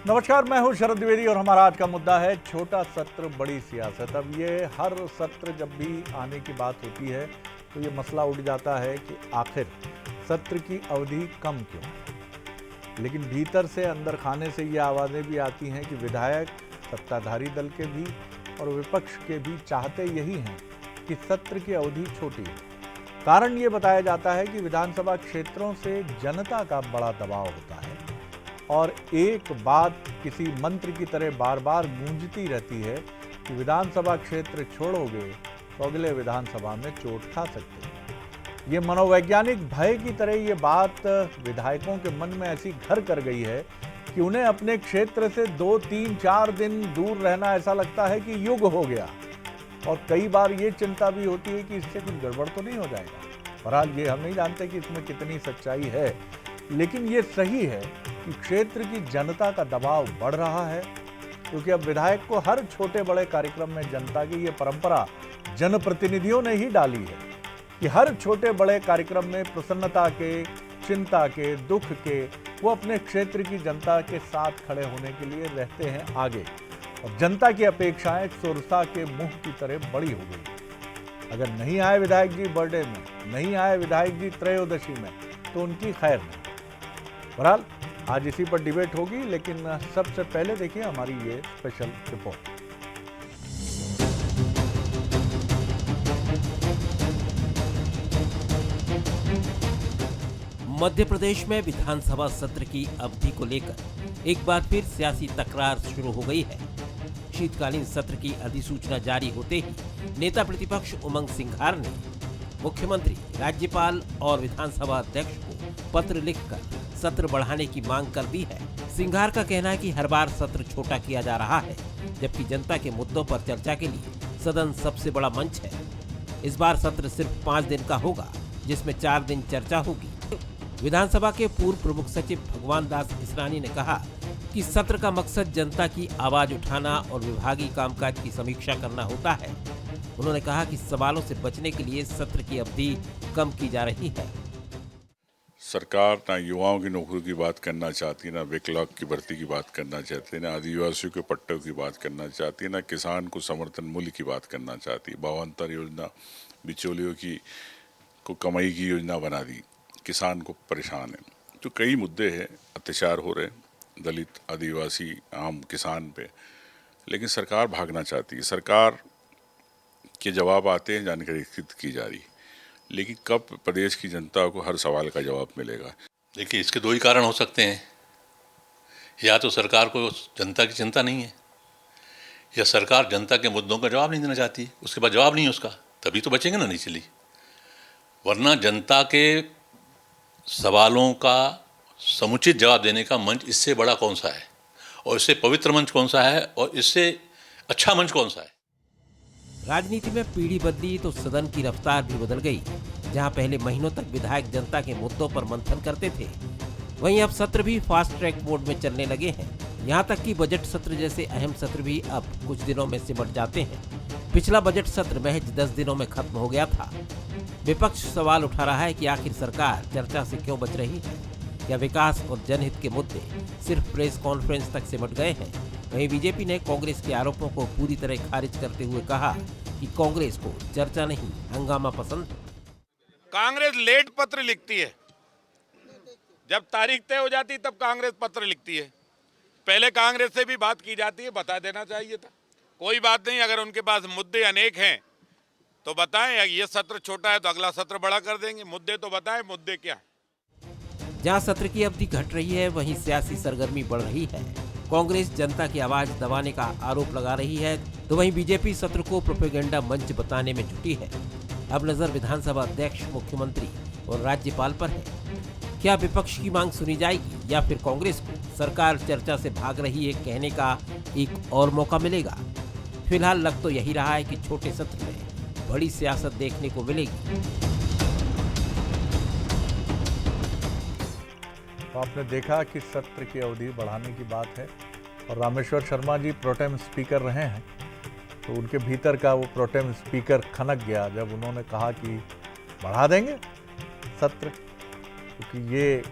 नमस्कार, मैं हूं शरद द्विवेदी और हमारा आज का मुद्दा है छोटा सत्र बड़ी सियासत। अब ये हर सत्र जब भी आने की बात होती है तो ये मसला उठ जाता है कि आखिर सत्र की अवधि कम क्यों। लेकिन भीतर से अंदर खाने से ये आवाज़ें भी आती हैं कि विधायक, सत्ताधारी दल के भी और विपक्ष के भी चाहते यही हैं कि सत्र की अवधि छोटी हो। कारण ये बताया जाता है कि विधानसभा क्षेत्रों से जनता का बड़ा दबाव होता है और एक बात किसी मंत्र की तरह बार बार गूंजती रहती है कि विधानसभा क्षेत्र छोड़ोगे तो अगले विधानसभा में चोट खा सकते हो। ये मनोवैज्ञानिक भय की तरह ये बात विधायकों के मन में ऐसी घर कर गई है कि उन्हें अपने क्षेत्र से 2, 3, 4 दिन दूर रहना ऐसा लगता है कि युग हो गया। और कई बार ये चिंता भी होती है कि इससे कुछ गड़बड़ तो नहीं हो जाएगा। बहरहाल ये हम नहीं जानते कि इसमें कितनी सच्चाई है, लेकिन ये सही है कि क्षेत्र की जनता का दबाव बढ़ रहा है, क्योंकि अब विधायक को हर छोटे बड़े कार्यक्रम में जनता की ये परंपरा जनप्रतिनिधियों ने ही डाली है कि हर छोटे बड़े कार्यक्रम में प्रसन्नता के, चिंता के, दुख के वो अपने क्षेत्र की जनता के साथ खड़े होने के लिए रहते हैं आगे। और जनता की अपेक्षाएं सुरसा के मुंह की तरह बड़ी हो गई। अगर नहीं आए विधायक जी बर्थडे में, नहीं आए विधायक जी त्रयोदशी में, तो उनकी खैर नहीं। बहरहाल आज इसी पर डिबेट होगी, लेकिन सबसे पहले देखिए हमारी ये स्पेशल रिपोर्ट। मध्य प्रदेश में विधानसभा सत्र की अवधि को लेकर एक बार फिर सियासी तकरार शुरू हो गई है। शीतकालीन सत्र की अधिसूचना जारी होते ही नेता प्रतिपक्ष उमंग सिंघार ने मुख्यमंत्री, राज्यपाल और विधानसभा अध्यक्ष को पत्र लिखकर सत्र बढ़ाने की मांग कर दी है। सिंघार का कहना है कि हर बार सत्र छोटा किया जा रहा है, जबकि जनता के मुद्दों पर चर्चा के लिए सदन सबसे बड़ा मंच है। इस बार सत्र सिर्फ 5 दिन का होगा, जिसमें 4 दिन चर्चा होगी। विधानसभा के पूर्व प्रमुख सचिव भगवान दास इसरानी ने कहा कि सत्र का मकसद जनता की आवाज उठाना और विभागीय कामकाज की समीक्षा करना होता है। उन्होंने कहा कि सवालों से बचने के लिए सत्र की अवधि कम की जा रही है। सरकार ना युवाओं की नौकरी की बात करना चाहती, ना बैकलॉग की भर्ती की बात करना चाहती, ना आदिवासियों के पट्टों की बात करना चाहती, ना किसान को समर्थन मूल्य की बात करना चाहती। भावांतर योजना, बिचौलियों की को कमाई की योजना बना दी, किसान को परेशान है। तो कई मुद्दे हैं, अत्याचार हो रहे दलित, आदिवासी, आम किसान पे, लेकिन सरकार भागना चाहती है। सरकार के जवाब आते हैं, जानकारी एकत्रित की जा रही, लेकिन कब प्रदेश की जनता को हर सवाल का जवाब मिलेगा? देखिए, इसके 2 ही कारण हो सकते हैं। या तो सरकार को जनता की चिंता नहीं है, या सरकार जनता के मुद्दों का जवाब नहीं देना चाहती। उसके बाद जवाब नहीं है उसका, तभी तो बचेंगे ना, नहीं चली। वरना जनता के सवालों का समुचित जवाब देने का मंच इससे बड़ा कौन सा है, और इससे पवित्र मंच कौन सा है, और इससे अच्छा मंच कौन सा है। राजनीति में पीढ़ी बदली तो सदन की रफ्तार भी बदल गई। जहां पहले महीनों तक विधायक जनता के मुद्दों पर मंथन करते थे, वहीं अब सत्र भी फास्ट ट्रैक मोड में चलने लगे हैं। यहां तक कि बजट सत्र जैसे अहम सत्र भी अब कुछ दिनों में सिमट जाते हैं। पिछला बजट सत्र महज 10 दिनों में खत्म हो गया था। विपक्ष सवाल उठा रहा है कि आखिर सरकार चर्चा से क्यों बच रही है, या विकास और जनहित के मुद्दे सिर्फ प्रेस कॉन्फ्रेंस तक सिमट गए हैं। वहीं बीजेपी ने कांग्रेस के आरोपों को पूरी तरह खारिज करते हुए कहा कि कांग्रेस को चर्चा नहीं, हंगामा पसंद है। कांग्रेस लेट पत्र लिखती है, जब तारीख तय हो जाती तब कांग्रेस पत्र लिखती है। पहले कांग्रेस से भी बात की जाती है, बता देना चाहिए था। कोई बात नहीं, अगर उनके पास मुद्दे अनेक हैं तो बताएं। ये सत्र छोटा है तो अगला सत्र बड़ा कर देंगे। मुद्दे तो बताएं, मुद्दे क्या है। जहां सत्र की अवधि घट रही है, वहीं सियासी सरगर्मी बढ़ रही है। कांग्रेस जनता की आवाज दबाने का आरोप लगा रही है, तो वहीं बीजेपी सत्र को प्रोपेगेंडा मंच बताने में जुटी है। अब नजर विधानसभा अध्यक्ष, मुख्यमंत्री और राज्यपाल पर है। क्या विपक्ष की मांग सुनी जाएगी, या फिर कांग्रेस को सरकार चर्चा से भाग रही है कहने का एक और मौका मिलेगा? फिलहाल लग तो यही रहा है कि छोटे सत्र में बड़ी सियासत देखने को मिलेगी। तो आपने देखा कि सत्र की अवधि बढ़ाने की बात है, और रामेश्वर शर्मा जी प्रोटेम स्पीकर रहे हैं, तो उनके भीतर का वो प्रोटेम स्पीकर खनक गया जब उन्होंने कहा कि बढ़ा देंगे सत्र, क्योंकि ये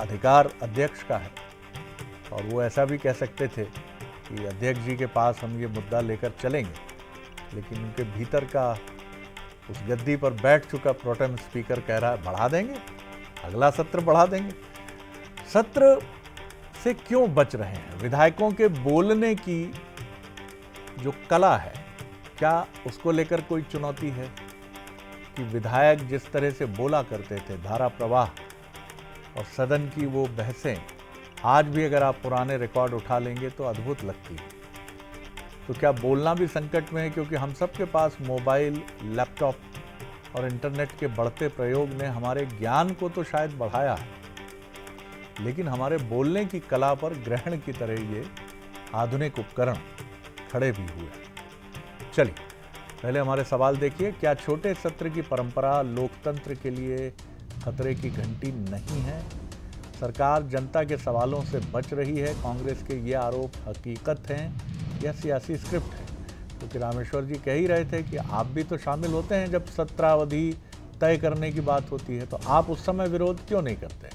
अधिकार अध्यक्ष का है और वो ऐसा भी कह सकते थे कि अध्यक्ष जी के पास हम ये मुद्दा लेकर चलेंगे, लेकिन उनके भीतर का उस गद्दी पर बैठ चुका प्रोटेम स्पीकर कह रहा है बढ़ा देंगे, अगला सत्र बढ़ा देंगे। सत्र से क्यों बच रहे हैं? विधायकों के बोलने की जो कला है, क्या उसको लेकर कोई चुनौती है कि विधायक जिस तरह से बोला करते थे, धारा प्रवाह और सदन की वो बहसें, आज भी अगर आप पुराने रिकॉर्ड उठा लेंगे तो अद्भुत लगती है। तो क्या बोलना भी संकट में है? क्योंकि हम सबके पास मोबाइल, लैपटॉप और इंटरनेट के बढ़ते प्रयोग ने हमारे ज्ञान को तो शायद बढ़ाया है, लेकिन हमारे बोलने की कला पर ग्रहण की तरह ये आधुनिक उपकरण खड़े भी हुए। चलिए पहले हमारे सवाल देखिए। क्या छोटे सत्र की परंपरा लोकतंत्र के लिए खतरे की घंटी नहीं है? सरकार जनता के सवालों से बच रही है? कांग्रेस के ये आरोप हकीकत हैं या सियासी स्क्रिप्ट है? क्योंकि रामेश्वर जी कह ही रहे थे कि आप भी तो शामिल होते हैं जब सत्रावधि तय करने की बात होती है, तो आप उस समय विरोध क्यों नहीं करते?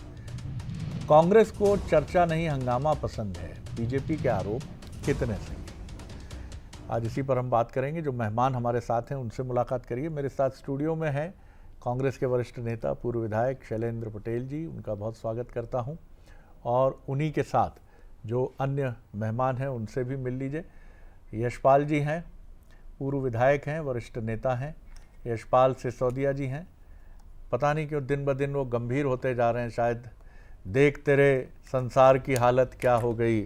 कांग्रेस को चर्चा नहीं हंगामा पसंद है, बीजेपी के आरोप कितने सही? आज इसी पर हम बात करेंगे। जो मेहमान हमारे साथ हैं उनसे मुलाकात करिए। मेरे साथ स्टूडियो में हैं कांग्रेस के वरिष्ठ नेता पूर्व विधायक शैलेंद्र पटेल जी, उनका बहुत स्वागत करता हूं। और उन्हीं के साथ जो अन्य मेहमान हैं उनसे भी मिल लीजिए। यशपाल जी हैं, पूर्व विधायक हैं, वरिष्ठ नेता हैं। यशपाल सिसोदिया जी हैं। पता नहीं क्यों दिन ब दिन वो गंभीर होते जा रहे हैं, शायद देख तेरे संसार की हालत क्या हो गई,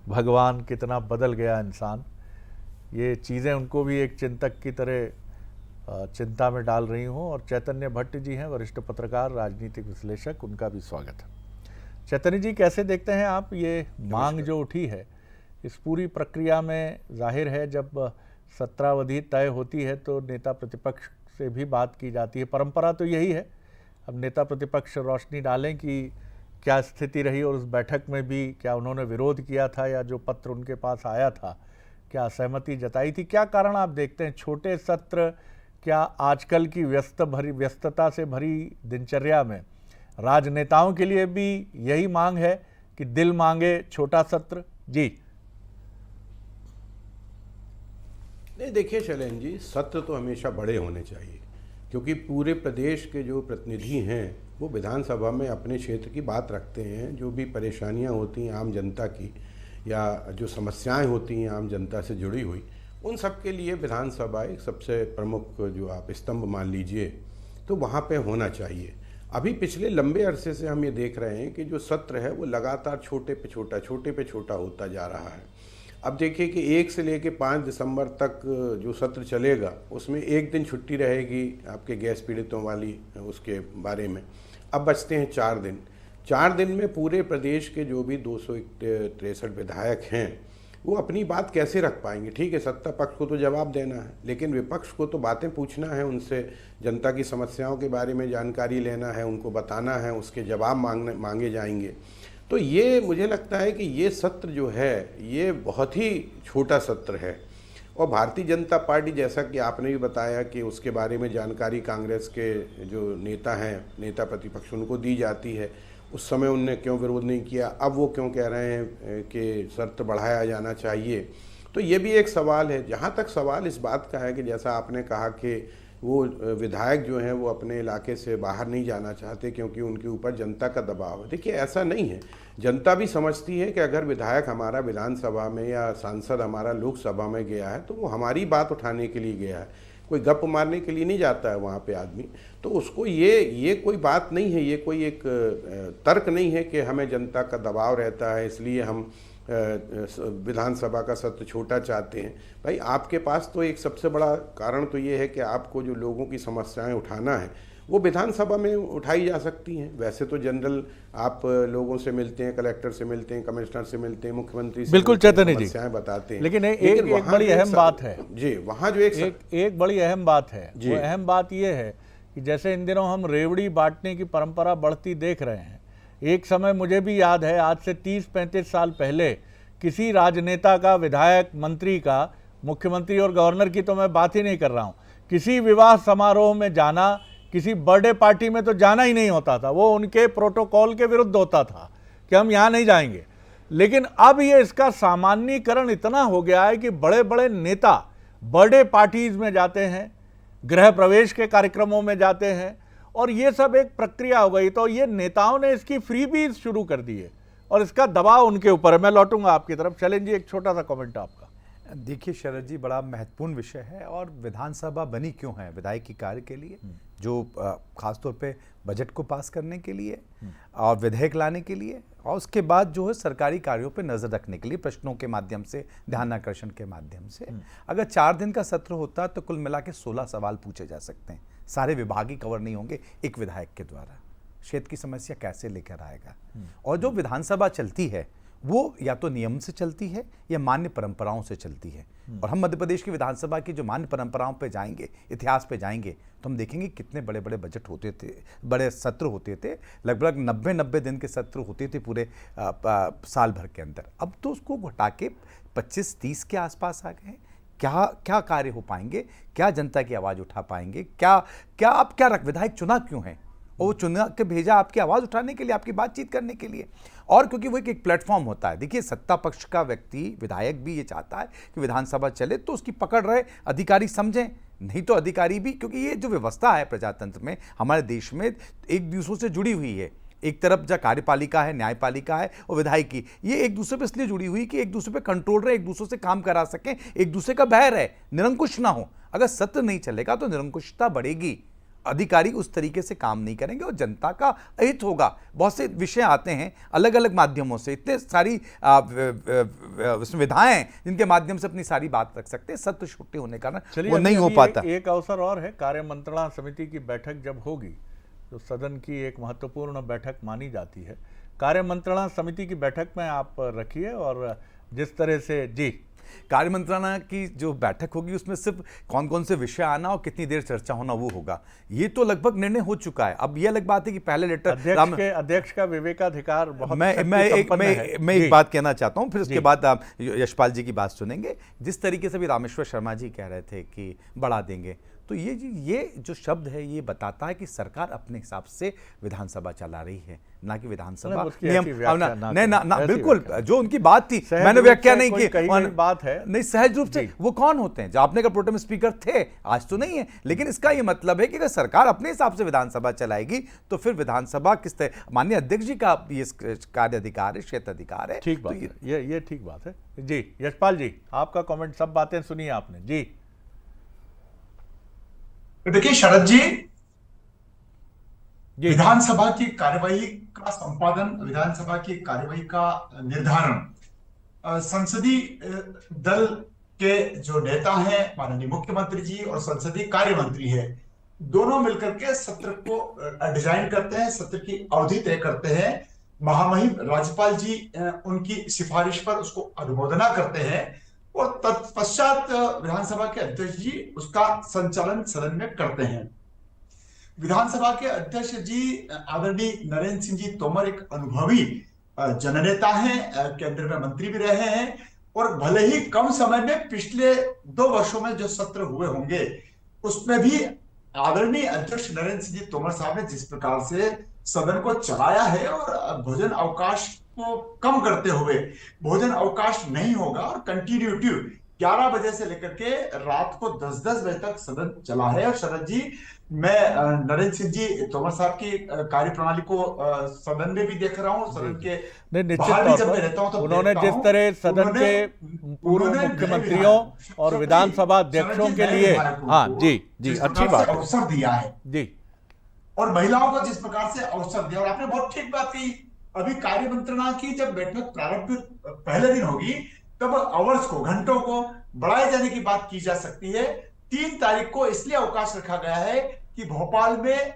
भगवान कितना बदल गया इंसान, ये चीज़ें उनको भी एक चिंतक की तरह चिंता में डाल रही हूँ। और चैतन्य भट्ट जी हैं, वरिष्ठ पत्रकार, राजनीतिक विश्लेषक, उनका भी स्वागत है। चैतन्य जी, कैसे देखते हैं आप ये मांग जो उठी है? इस पूरी प्रक्रिया में जाहिर है जब सत्रावधि तय होती है तो नेता प्रतिपक्ष से भी बात की जाती है, परंपरा तो यही है। अब नेता प्रतिपक्ष रोशनी डालें कि क्या स्थिति रही और उस बैठक में भी क्या उन्होंने विरोध किया था या जो पत्र उनके पास आया था क्या असहमति जताई थी? क्या कारण आप देखते हैं? छोटे सत्र क्या आजकल की व्यस्तता से भरी दिनचर्या में राजनेताओं के लिए भी यही मांग है कि दिल मांगे छोटा सत्र? जी नहीं, देखिए शैलेंद्र जी, सत्र तो हमेशा बड़े होने चाहिए, क्योंकि पूरे प्रदेश के जो प्रतिनिधि हैं वो विधानसभा में अपने क्षेत्र की बात रखते हैं। जो भी परेशानियां होती हैं आम जनता की या जो समस्याएं होती हैं आम जनता से जुड़ी हुई, उन सब के लिए विधानसभा एक सबसे प्रमुख जो आप स्तंभ मान लीजिए, तो वहाँ पे होना चाहिए। अभी पिछले लंबे अरसे से हम ये देख रहे हैं कि जो सत्र है वो लगातार छोटे पे छोटा होता जा रहा है। अब देखिए कि 1 से लेकर 5 दिसंबर तक जो सत्र चलेगा उसमें एक दिन छुट्टी रहेगी आपके गैस पीड़ितों वाली, उसके बारे में अब बचते हैं 4 दिन। 4 दिन में पूरे प्रदेश के जो भी 263 विधायक हैं वो अपनी बात कैसे रख पाएंगे? ठीक है, सत्ता पक्ष को तो जवाब देना है, लेकिन विपक्ष को तो बातें पूछना है, उनसे जनता की समस्याओं के बारे में जानकारी लेना है, उनको बताना है, उसके जवाब मांगे जाएंगे। तो ये मुझे लगता है कि ये सत्र जो है ये बहुत ही छोटा सत्र है। और भारतीय जनता पार्टी, जैसा कि आपने भी बताया कि उसके बारे में जानकारी कांग्रेस के जो नेता हैं, नेता प्रतिपक्ष, उनको दी जाती है। उस समय उनने क्यों विरोध नहीं किया? अब वो क्यों कह रहे हैं कि सत्र बढ़ाया जाना चाहिए? तो ये भी एक सवाल है। जहाँ तक सवाल इस बात का है कि जैसा आपने कहा कि वो विधायक जो हैं वो अपने इलाके से बाहर नहीं जाना चाहते क्योंकि उनके ऊपर जनता का दबाव है। देखिए, ऐसा नहीं है। जनता भी समझती है कि अगर विधायक हमारा विधानसभा में या सांसद हमारा लोकसभा में गया है तो वो हमारी बात उठाने के लिए गया है, कोई गप मारने के लिए नहीं जाता है वहाँ पे आदमी। तो उसको ये कोई बात नहीं है, ये कोई एक तर्क नहीं है कि हमें जनता का दबाव रहता है इसलिए हम विधानसभा का सत्र छोटा चाहते हैं। भाई, आपके पास तो एक सबसे बड़ा कारण तो ये है कि आपको जो लोगों की समस्याएं उठाना है वो विधानसभा में उठाई जा सकती हैं। वैसे तो जनरल आप लोगों से मिलते हैं, कलेक्टर से मिलते हैं, कमिश्नर से मिलते हैं, मुख्यमंत्री से बिल्कुल चैतन्य जी समस्याएं बताते हैं। लेकिन एक बड़ी अहम बात है जी, वहाँ जो एक बड़ी अहम बात है, वो अहम बात ये है कि जैसे इन दिनों हम रेवड़ी बांटने की परंपरा बढ़ती देख रहे हैं। एक समय मुझे भी याद है, आज से 30-35 साल पहले किसी राजनेता का, विधायक, मंत्री का, मुख्यमंत्री और गवर्नर की तो मैं बात ही नहीं कर रहा हूँ, किसी विवाह समारोह में जाना, किसी बर्थडे पार्टी में तो जाना ही नहीं होता था। वो उनके प्रोटोकॉल के विरुद्ध होता था कि हम यहाँ नहीं जाएंगे। लेकिन अब ये इसका सामान्यीकरण इतना हो गया है कि बड़े बड़े नेता बर्थडे पार्टीज में जाते हैं, गृह प्रवेश के कार्यक्रमों में जाते हैं, और ये सब एक प्रक्रिया हो गई। तो ये नेताओं ने इसकी फ्रीबीज शुरू कर दी है और इसका दबाव उनके ऊपर है। मैं लौटूंगा आपकी तरफ। शैलेंद्र जी, एक छोटा सा कमेंट आपका। देखिए शरद जी, बड़ा महत्वपूर्ण विषय है। और विधानसभा बनी क्यों है? विधायकी कार्य के लिए, जो खासतौर पे बजट को पास करने के लिए और विधेयक लाने के लिए, और उसके बाद जो है सरकारी कार्यों पे नजर रखने के लिए, प्रश्नों के माध्यम से, ध्यान आकर्षण के माध्यम से। अगर 4 दिन का सत्र होता तो कुल मिला के 16 सवाल पूछे जा सकते हैं। सारे विभाग ही कवर नहीं होंगे एक विधायक के द्वारा। क्षेत्र की समस्या कैसे लेकर आएगा? और जो विधानसभा चलती है वो या तो नियम से चलती है या मान्य परंपराओं से चलती है। और हम मध्य प्रदेश की विधानसभा की जो मान्य परंपराओं पे जाएंगे, इतिहास पे जाएंगे, तो हम देखेंगे कितने बड़े बड़े बजट होते थे, बड़े सत्र होते थे। लगभग 90 दिन के सत्र होते थे पूरे साल भर के अंदर। अब तो उसको घटा के 25-30 के आसपास आ गए हैं। क्या कार्य हो पाएंगे? क्या जनता की आवाज़ उठा पाएंगे? क्या आप क्या विधायक चुना क्यों है? और वो चुना के भेजा आपकी आवाज़ उठाने के लिए, आपकी बातचीत करने के लिए। और क्योंकि वो एक प्लेटफॉर्म होता है। देखिए, सत्ता पक्ष का व्यक्ति, विधायक भी ये चाहता है कि विधानसभा चले तो उसकी पकड़ रहे, अधिकारी समझें। नहीं तो अधिकारी भी, क्योंकि ये जो व्यवस्था है प्रजातंत्र में, हमारे देश में एक दूसरों से जुड़ी हुई है। एक तरफ जो कार्यपालिका है, न्यायपालिका है और विधायिकी, ये एक दूसरे पे इसलिए जुड़ी हुई कि एक दूसरे पे कंट्रोल रहे, एक दूसरे से काम करा सकें, एक दूसरे का भय रहे, निरंकुश ना हो। अगर सत्र नहीं चलेगा तो निरंकुशता बढ़ेगी, अधिकारी उस तरीके से काम नहीं करेंगे और जनता का अहित होगा। बहुत से विषय आते हैं अलग अलग माध्यमों से, इतने सारी सुविधाएं हैं जिनके माध्यम से अपनी सारी बात रख सकते हैं। सत्र छुट्टी होने का वो नहीं हो पाता। एक अवसर और है, कार्य मंत्रणा समिति की बैठक जब होगी, जो सदन की एक महत्वपूर्ण बैठक मानी जाती है, कार्य मंत्रणा समिति की बैठक में आप रखिए। और जिस तरह से जी कार्य मंत्रणा की जो बैठक होगी उसमें सिर्फ कौन कौन से विषय आना और कितनी देर चर्चा होना वो होगा, ये तो लगभग निर्णय हो चुका है। अब ये अलग बात है कि पहले लेटर अध्यक्ष का विवेकाधिकार बहुत मैं एक बात कहना चाहता हूं, फिर उसके बाद आप यशपाल जी की बात सुनेंगे। जिस तरीके से भी रामेश्वर शर्मा जी कह रहे थे कि बढ़ा देंगे, तो ये जो शब्द है ये बताता है कि सरकार अपने हिसाब से विधानसभा चला रही है, ना कि विधानसभा नियम। बिल्कुल, जो उनकी बात थी मैंने व्याख्या नहीं की, बात है नहीं, सहज रूप से। वो कौन होते हैं? जो आपने का प्रोटेम स्पीकर थे, आज तो नहीं है, लेकिन इसका ये मतलब है कि अगर सरकार अपने हिसाब से विधानसभा चलाएगी तो फिर विधानसभा किस तरह, माननीय अध्यक्ष जी का ये कार्य अधिकार है, क्षेत्र अधिकार है। ठीक बात है, ये ठीक बात है जी। यशपाल जी, आपका कमेंट, सब बातें सुनिए आपने जी। देखिए शरद जी, विधानसभा की कार्यवाही का संपादन, विधानसभा की कार्यवाही का निर्धारण संसदीय दल के जो नेता हैं, माननीय मुख्यमंत्री जी और संसदीय कार्य मंत्री है, दोनों मिलकर के सत्र को डिजाइन करते हैं, सत्र की अवधि तय करते हैं। महामहिम राज्यपाल जी उनकी सिफारिश पर उसको अनुमोदना करते हैं और तत्पश्चात विधानसभा के अध्यक्ष जी उसका संचालन सदन में करते हैं। विधानसभा के अध्यक्ष जी आदरणीय नरेंद्र सिंह जी तोमर एक अनुभवी जननेता हैं, केंद्र में मंत्री भी रहे हैं, और भले ही कम समय में पिछले 2 वर्षों में जो सत्र हुए होंगे उसमें भी आदरणीय अध्यक्ष नरेंद्र सिंह जी तोमर साहब ने जिस प्रकार से सदन को चलाया है, और भोजन अवकाश को कम करते हुए, भोजन अवकाश नहीं होगा और कंटिन्यूटी 11 बजे से लेकर के रात को 10-10 बजे तक सदन चला है। और शरद जी, मैं नरेंद्र सिंह जी तोमर साहब की कार्यप्रणाली को सदन में भी देख रहा हूँ, सदन के बाहर भी जब मैं रहता हूँ तो उन्होंने जिस तरह सदन के पूर्व मुख्यमंत्रियों और विधानसभा अध्यक्षों के लिए, हाँ जी अच्छी बात, अवसर दिया है जी, और महिलाओं को जिस प्रकार से अवसर दिया। और आपने बहुत ठीक बात कही, अभी कार्य मंत्रणा की जब बैठक प्रारंभ पहले दिन होगी तब आवर्स को, घंटों को बढ़ाए जाने की बात की जा सकती है। 3 तारीख को इसलिए अवकाश रखा गया है कि भोपाल में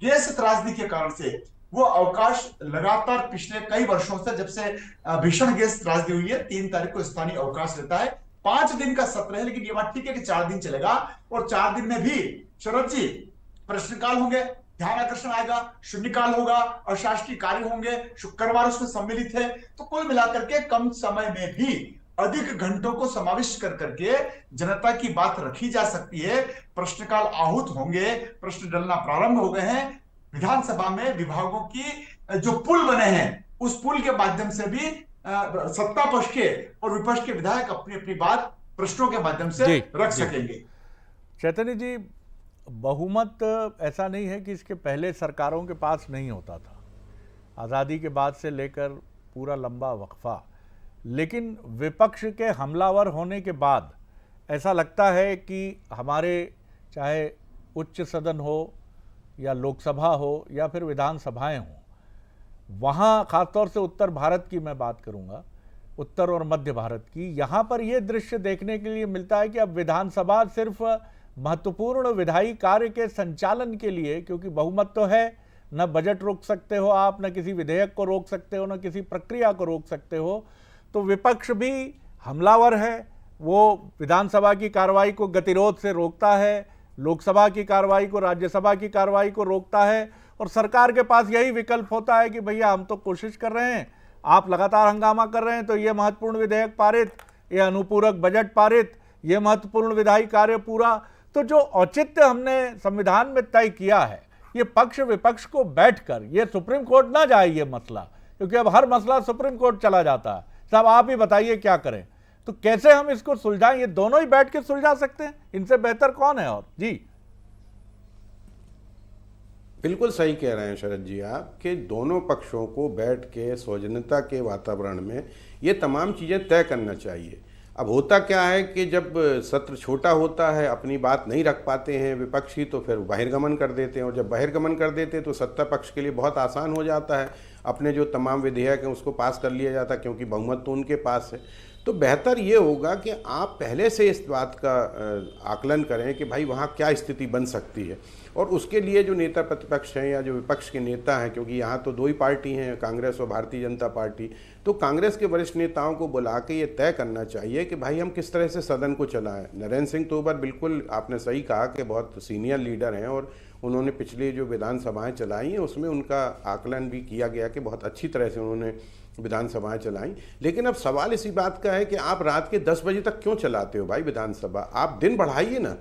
गैस त्रासदी के कारण से वो अवकाश लगातार पिछले कई वर्षों से, जब से भीषण गैस त्रासदी हुई है, 3 तारीख को स्थानीय अवकाश रहता है। 5 दिन का सत्र है, लेकिन ये बात ठीक है कि 4 दिन चलेगा, और 4 दिन में भी शरद जी प्रश्नकाल होंगे, ध्यान आकर्षण आएगा, शून्यकाल होगा, अशासकीय कार्य होंगे, शुक्रवार उसमें सम्मिलित है। तो कुल मिलाकर के कम समय में भी अधिक घंटों को समाविष्ट कर करके जनता की बात रखी जा सकती है। प्रश्नकाल आहूत होंगे, प्रश्न डलना प्रारंभ हो गए हैं। विधानसभा में विभागों की जो पुल बने हैं, उस पुल के माध्यम से भी सत्ता पक्ष के और विपक्ष के विधायक अपनी अपनी बात प्रश्नों के माध्यम से रख सकेंगे। चैतन्य जी, बहुमत ऐसा नहीं है कि इसके पहले सरकारों के पास नहीं होता था, आज़ादी के बाद से लेकर पूरा लंबा वक्फा, लेकिन विपक्ष के हमलावर होने के बाद ऐसा लगता है कि हमारे चाहे उच्च सदन हो या लोकसभा हो या फिर विधानसभाएं हों, वहाँ ख़ासतौर से उत्तर भारत की मैं बात करूँगा, उत्तर और मध्य भारत की, यहाँ पर ये दृश्य देखने के लिए मिलता है कि अब विधानसभा सिर्फ महत्वपूर्ण विधायी कार्य के संचालन के लिए, क्योंकि बहुमत तो है, न बजट रोक सकते हो आप, न किसी विधेयक को रोक सकते हो, न किसी प्रक्रिया को रोक सकते हो, तो विपक्ष भी हमलावर है। वो विधानसभा की कार्रवाई को गतिरोध से रोकता है, लोकसभा की कार्रवाई को, राज्यसभा की कार्रवाई को रोकता है, और सरकार के पास यही विकल्प होता है कि भैया हम तो कोशिश कर रहे हैं, आप लगातार हंगामा कर रहे हैं, तो ये महत्वपूर्ण विधेयक पारित, ये अनुपूरक बजट पारित, ये महत्वपूर्ण विधायी कार्य पूरा। तो जो औचित्य हमने संविधान में तय किया है, ये पक्ष विपक्ष को बैठकर, ये सुप्रीम कोर्ट ना जाए ये मसला, क्योंकि अब हर मसला सुप्रीम कोर्ट चला जाता है। साहब आप ही बताइए क्या करें, तो कैसे हम इसको सुलझाएं? ये दोनों ही बैठ के सुलझा सकते हैं, इनसे बेहतर कौन है? और जी बिल्कुल सही कह रहे हैं शरद जी आप, कि दोनों पक्षों को बैठ के सौजन्यता के वातावरण में ये तमाम चीज़ें तय करना चाहिए। अब होता क्या है कि जब सत्र छोटा होता है, अपनी बात नहीं रख पाते हैं विपक्षी, तो फिर बहिर्गमन कर देते हैं, और जब बहिर्गमन कर देते हैं तो सत्ता पक्ष के लिए बहुत आसान हो जाता है, अपने जो तमाम विधेयक हैं उसको पास कर लिया जाता है, क्योंकि बहुमत तो उनके पास है। तो बेहतर ये होगा कि आप पहले से इस बात का आकलन करें कि भाई वहाँ क्या स्थिति बन सकती है, और उसके लिए जो नेता प्रतिपक्ष हैं या जो विपक्ष के नेता हैं, क्योंकि यहाँ तो दो ही पार्टी हैं, कांग्रेस और भारतीय जनता पार्टी, तो कांग्रेस के वरिष्ठ नेताओं को बुला के ये तय करना चाहिए कि भाई हम किस तरह से सदन को चलाएं। नरेंद्र सिंह तोमर, बिल्कुल आपने सही कहा कि बहुत सीनियर लीडर हैं, और उन्होंने पिछली जो विधानसभाएँ चलाई हैं उसमें उनका आकलन भी किया गया कि बहुत अच्छी तरह से उन्होंने विधानसभाएं चलाई। लेकिन अब सवाल इसी बात का है कि आप रात के 10 बजे तक क्यों चलाते हो भाई विधानसभा? आप दिन बढ़ाइए ना।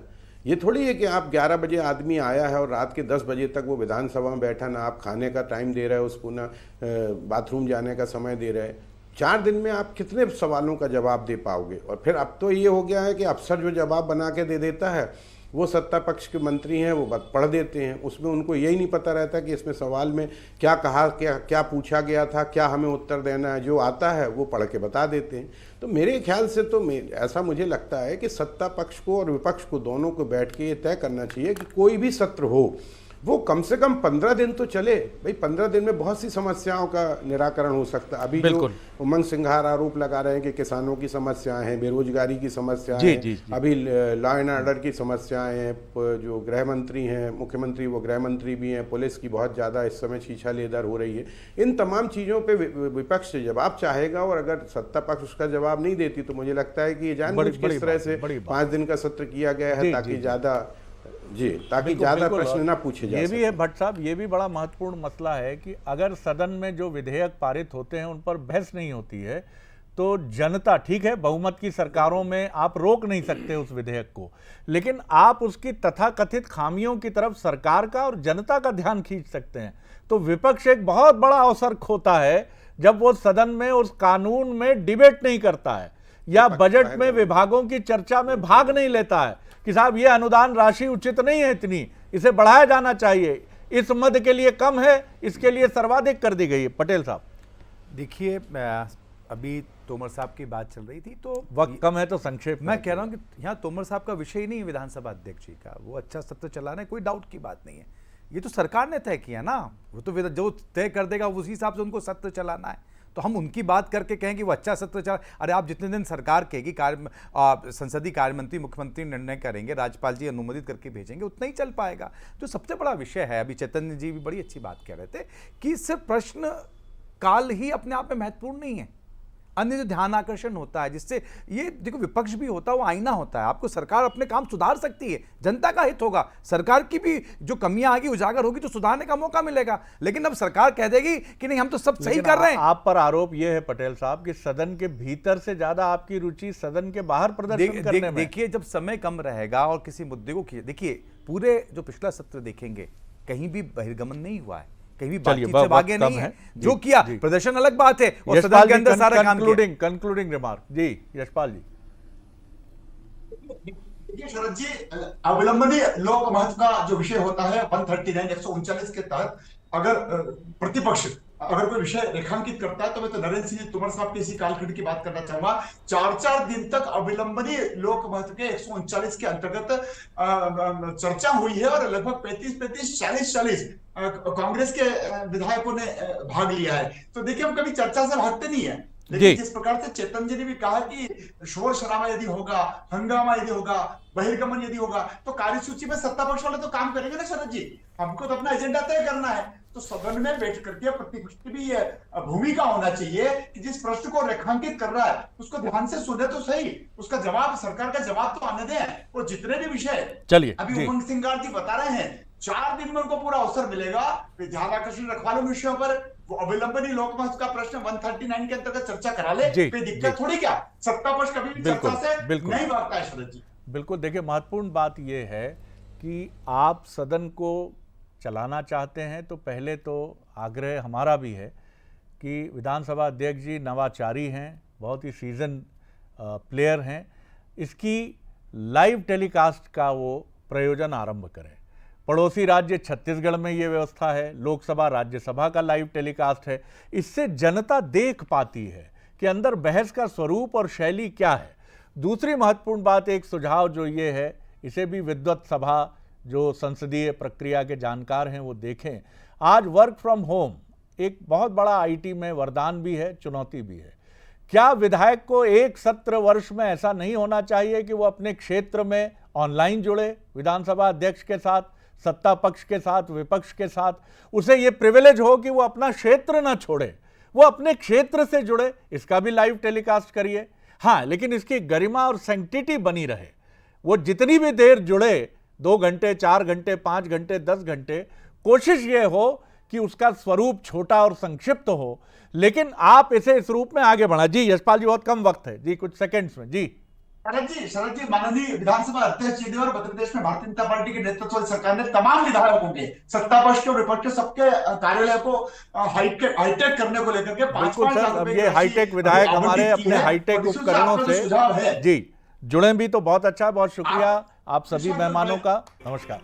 ये थोड़ी है कि आप 11 बजे आदमी आया है और रात के 10 बजे तक वो विधानसभा में बैठा, ना आप खाने का टाइम दे रहे हो उसको, ना बाथरूम जाने का समय दे रहे। 4 दिन में आप कितने सवालों का जवाब दे पाओगे? और फिर अब तो ये हो गया है कि अफसर जो जवाब बना के दे देता है, वो सत्ता पक्ष के मंत्री हैं, वो बात पढ़ देते हैं, उसमें उनको यही नहीं पता रहता कि इसमें सवाल में क्या कहा, क्या पूछा गया था, क्या हमें उत्तर देना है। जो आता है वो पढ़ के बता देते हैं। तो मेरे ख्याल से तो ऐसा मुझे लगता है कि सत्ता पक्ष को और विपक्ष को दोनों को बैठ के ये तय करना चाहिए कि कोई भी सत्र हो वो कम से कम 15 दिन तो चले। भाई 15 दिन में बहुत सी समस्याओं का निराकरण हो सकता है। अभी जो उमंग सिंघार आरोप लगा रहे हैं कि किसानों की समस्याएं हैं, बेरोजगारी की समस्याएं हैं, अभी लॉ एंड ऑर्डर की समस्याएं हैं, जो गृह मंत्री हैं, मुख्यमंत्री वो गृह मंत्री भी हैं, पुलिस की बहुत ज़्यादा इस समय छीछा लेदर हो रही है। इन तमाम चीज़ों पर विपक्ष से जवाब चाहेगा, और अगर सत्ता पक्ष उसका जवाब नहीं देती तो मुझे लगता है कि ये जानबूझ के इस तरह से 5 दिन का सत्र किया गया है ताकि ज़्यादा प्रश्न ना पूछे जा ये भी है भट्ट साहब, ये भी बड़ा महत्वपूर्ण मसला है कि अगर सदन में जो विधेयक पारित होते हैं उन पर बहस नहीं होती है तो जनता, ठीक है बहुमत की सरकारों में आप रोक नहीं सकते उस विधेयक को, लेकिन आप उसकी तथाकथित खामियों की तरफ सरकार का और जनता का ध्यान खींच सकते हैं। तो विपक्ष एक बहुत बड़ा अवसर खोता है जब वो सदन में उस कानून में डिबेट नहीं करता है या बजट में विभागों की चर्चा में भाग नहीं लेता है कि साहब ये अनुदान राशि उचित नहीं है, इतनी इसे बढ़ाया जाना चाहिए, इस मद के लिए कम है, इसके लिए सर्वाधिक कर दी गई है। पटेल साहब देखिए, अभी तोमर साहब की बात चल रही थी तो वक्त कम है तो संक्षेप मैं कह रहा हूं कि यहाँ तोमर साहब का विषय ही नहीं है विधानसभा अध्यक्ष जी का, वो अच्छा सत्र चलाना है, कोई डाउट की बात नहीं है। ये तो सरकार ने तय किया ना, वो तो जो तय कर देगा उसी हिसाब से उनको सत्र चलाना है। तो हम उनकी बात करके कहें कि वो अच्छा सत्र चला, अरे आप जितने दिन सरकार कहेगी, संसदीय कार्य मंत्री मुख्यमंत्री निर्णय करेंगे, राज्यपाल जी अनुमोदित करके भेजेंगे, उतना ही चल पाएगा। जो सबसे बड़ा विषय है, अभी चैतन्य जी भी बड़ी अच्छी बात कह रहे थे कि सिर्फ प्रश्न काल ही अपने आप में महत्वपूर्ण नहीं है, अन्य जो ध्यान आकर्षण होता है, जिससे ये देखो विपक्ष भी होता है, वो आईना होता है। आपको सरकार अपने काम सुधार सकती है, जनता का हित होगा, सरकार की भी जो कमियां आगे उजागर होगी तो सुधारने का मौका मिलेगा। लेकिन अब सरकार कह देगी कि नहीं हम तो सब सही कर रहे हैं। आप पर आरोप यह है पटेल साहब कि सदन के भीतर से ज्यादा आपकी रुचि सदन के बाहर प्रदर्शन करने में। देखिए, जब समय कम रहेगा और किसी मुद्दे को, देखिए पूरे जो पिछला सत्र देखेंगे कहीं भी बहिर्गमन नहीं हुआ है, कहीं भी चलिए, बातचीत से वक्त आगे कम नहीं है। है। जी, जो किया जी। प्रदर्शन अलग बात है, और यशपाल सदन के जी, अंदर सारा काम किया। कंक्लूडिंग रिमार्क जी, यशपाल जी। देखिए शरद जी, अवलंबनीय लोक महत्व का जो विषय होता है 139 139 के तहत, अगर प्रतिपक्ष अगर कोई विषय रेखांकित करता है, तो मैं तो नरेंद्र सिंह तोमर साहब की इसी कालखंड की बात करना चाहूंगा। 4-4 दिन तक अविलंबनीय लोक महत्व के 139 के अंतर्गत चर्चा हुई है, और लगभग 35-35 40-40 कांग्रेस के विधायकों ने भाग लिया है। तो देखिए, हम कभी चर्चा से भागते नहीं है, लेकिन जिस प्रकार से चेतन जी ने भी कहा कि शोर शराबा यदि होगा, हंगामा यदि होगा, बहिर्गमन यदि होगा, तो कार्यसूची में सत्ता पक्ष वाले तो काम करेंगे ना शरद जी। हमको तो अपना एजेंडा तय करना है। तो सदन में बैठ करके प्रतिपक्ष की भी ये भूमिका होना चाहिए कि जिस प्रश्न को रेखांकित कर रहा है उसको ध्यान से सुने तो सही, उसका जवाब, सरकार का जवाब तो आने दें। और जितने भी विषय चलिए, अभी जी। उमंग सिंगार जी बता रहे हैं, 4 दिन में उनको पूरा अवसर मिलेगा ध्यानाकर्षण रखवाले विषयों पर। वो अविलंबनीय लोक महत्व का प्रश्न 139 के अंतर्गत चर्चा करा ले, जी, कोई दिक्कत जी। थोड़ी। क्या सत्ता पक्ष कभी भी बिल्कुल, चर्चा से बिल्कुल। नहीं भागता है शरद जी। बिल्कुल, देखिए, महत्वपूर्ण बात यह है कि आप सदन को चलाना चाहते हैं, तो पहले तो आग्रह हमारा भी है कि विधानसभा अध्यक्ष जी नवाचारी हैं, बहुत ही सीजन प्लेयर हैं, इसकी लाइव टेलीकास्ट का वो प्रयोजन आरंभ करें। पड़ोसी राज्य छत्तीसगढ़ में ये व्यवस्था है, लोकसभा राज्यसभा का लाइव टेलीकास्ट है। इससे जनता देख पाती है कि अंदर बहस का स्वरूप और शैली क्या है। दूसरी महत्वपूर्ण बात, एक सुझाव जो ये है, इसे भी विद्वत सभा जो संसदीय प्रक्रिया के जानकार हैं वो देखें। आज वर्क फ्रॉम होम एक बहुत बड़ा आईटी में वरदान भी है, चुनौती भी है। क्या विधायक को एक सत्र वर्ष में ऐसा नहीं होना चाहिए कि वो अपने क्षेत्र में ऑनलाइन जुड़े, विधानसभा अध्यक्ष के साथ, सत्ता पक्ष के साथ, विपक्ष के साथ? उसे ये प्रिविलेज हो कि वो अपना क्षेत्र ना छोड़े, वो अपने क्षेत्र से जुड़े। इसका भी लाइव टेलीकास्ट करिए। हाँ, लेकिन इसकी गरिमा और सैंक्टिटी बनी रहे। वो जितनी भी देर जुड़े, 2 घंटे, 4 घंटे, 5 घंटे, 10 घंटे, कोशिश ये हो कि उसका स्वरूप छोटा और संक्षिप्त हो, लेकिन आप इसे इस रूप में आगे बढ़ा। जी यशपाल जी, बहुत कम वक्त है जी, कुछ सेकंड्स में। जी शरद जी, माननीय विधानसभा अध्यक्ष जी ने और मध्य प्रदेश में भारतीय जनता पार्टी के नेतृत्व वाली सरकार ने तमाम विधायकों के, सत्ता पक्ष के और विपक्ष के, सबके कार्यालय को हाईटेक करने को लेकर के 5-5 लाख अब ये हाईटेक विधायक हमारे अपने हाईटेक उपकरणों से जी जुड़े भी, तो बहुत अच्छा, बहुत शुक्रिया आप सभी मेहमानों का। नमस्कार।